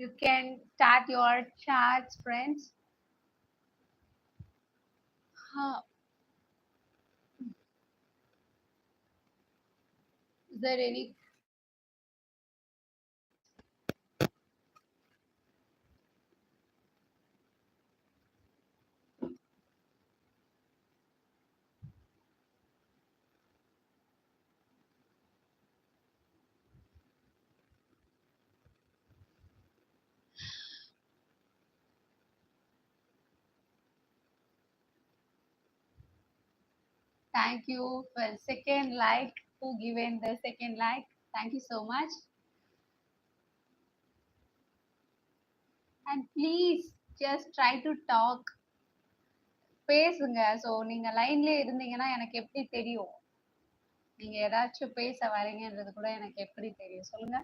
You can start your chats, friends. Huh. Is there any? Thank you for second like. Who given the second like? Thank you so much. And please just try to talk. பேசுங்க. So நீங்க லைன்லயே இருந்தீங்கன்னா எனக்கு எப்படி தெரியும்? நீங்க ஏதாச்சும் பேச வரீங்கன்றது கூட எனக்கு எப்படி தெரியும்? சொல்லுங்க.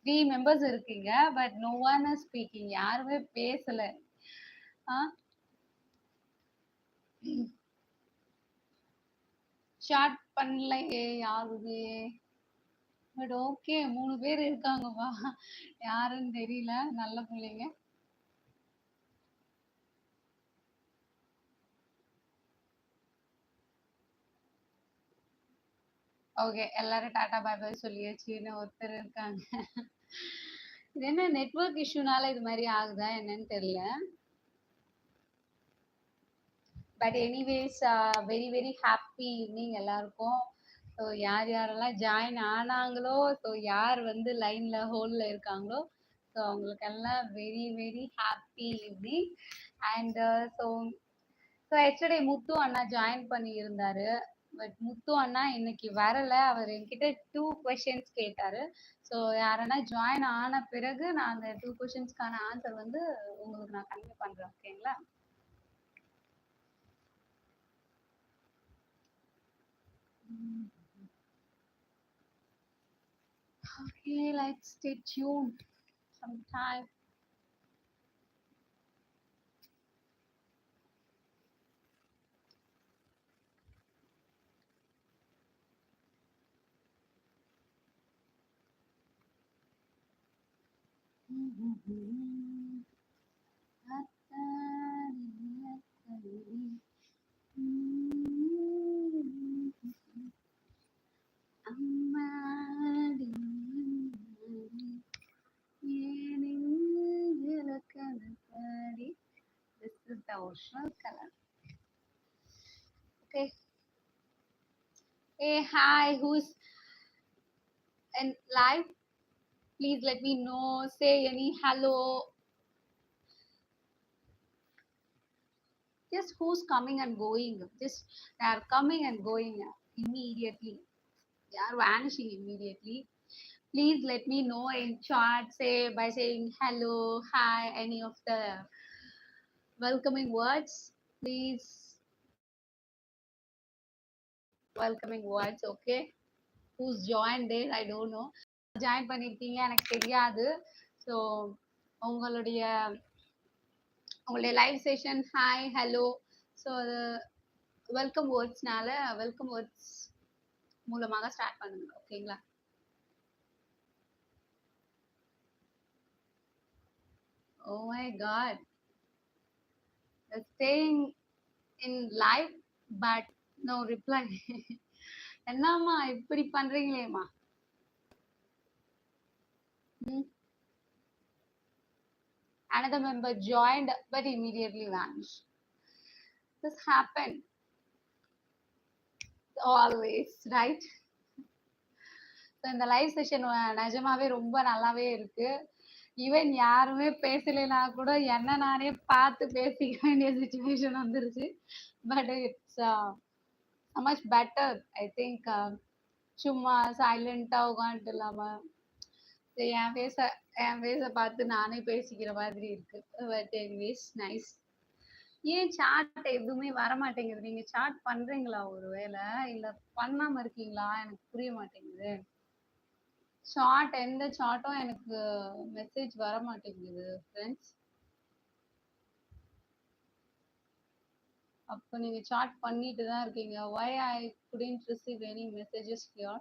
3 மெம்பர்ஸ் இருக்கீங்க. But no one is speaking. யாருமே பேசல. ஆ ஸ்டார்ட் பண்ணலையே யாருமே. பட் ஓகே 3 பேர் இருக்காங்கப்பா. யாருன்னு தெரியல. நல்ல பிள்ளைங்க. ஓகே. எல்லாரும் டாடா பாய் பாய் சொல்லியாச்சு. இன்னும் ஒருத்தர் இருக்காங்க. இது என்ன நெட்வொர்க் இஷ்யூனால இது மாரி ஆகுதா என்னன்னு தெரியல. But anyways very very happy evening எல்லாருக்கும். ஸோ யார் யாரெல்லாம் ஜாயின் ஆனாங்களோ, ஸோ யார் வந்து லைன்ல ஹோல்ல இருக்காங்களோ, ஸோ அவங்களுக்கெல்லாம் very very happy evening. And so so yesterday Muthu Anna join பண்ணியிருந்தாரு. பட் முத்து அண்ணா இன்னைக்கு வரல. அவர் என்கிட்ட 2 கொஸ்டின்ஸ் கேட்டாரு. ஸோ யாரன்னா ஜாயின் ஆன பிறகு நான் அந்த 2 கொஸ்டின்ஸ்க்கான ஆன்சர் வந்து உங்களுக்கு நான் கன்வே பண்றேன். ஓகேங்களா? Okay, let's stay tuned sometime. அம்மாடி ஏனெங்கில கனப்பாடி. This is the original color. Okay. Hey, hi, who's in live? Please let me know. Say any hello. Just who's coming and going. Just they are coming and going immediately. They are vanishing immediately. Please let me know in chat, say by saying hello, hi, any of the welcoming words. Please, welcoming words, okay? Who's joined it? I don't know. Join பண்ணிருக்கீங்க எனக்கு தெரியாது. So உங்களுடைய உங்களுடைய live session hi hello so அது welcome வேர்ட்ஸ்னால welcome words மூலமாக start பண்ணுங்க. ஓகேங்களா? Oh my god, staying in live but no reply. என்னம்மா இப்படி பண்றீங்களேம்மா? Another member joined but immediately vanished. This happened always, right? So இந்த லைவ் செஷன் நிஜமாவே ரொம்ப நல்லாவே இருக்கு. ஈவன் யாருமே பேசலைனா கூட என்ன நானே பார்த்து பேசிக்க வேண்டிய சுச்சுவேஷன் வந்துருச்சு. But it's much better I think. சும்மா சைலண்டா உட்காந்துட்டு இல்லாம என் ஃபேஸை பார்த்து நானே பேசிக்கிற மாதிரி இருக்கு. But anyways nice. ஏன் சாட் எதுவுமே வர மாட்டேங்குது? நீங்க சாட் பண்றீங்களா ஒருவேளை, இல்ல பண்ணாம இருக்கீங்களா? எனக்கு புரிய மாட்டேங்குது. சாட் எந்த சாட்டும் எனக்கு மெசேஜ் வர மாட்டேங்குது ஃப்ரெண்ட்ஸ். அப்போ நீங்க சாட் பண்ணிட்டு தான் இருக்கீங்க. why I couldn't receive any messages here?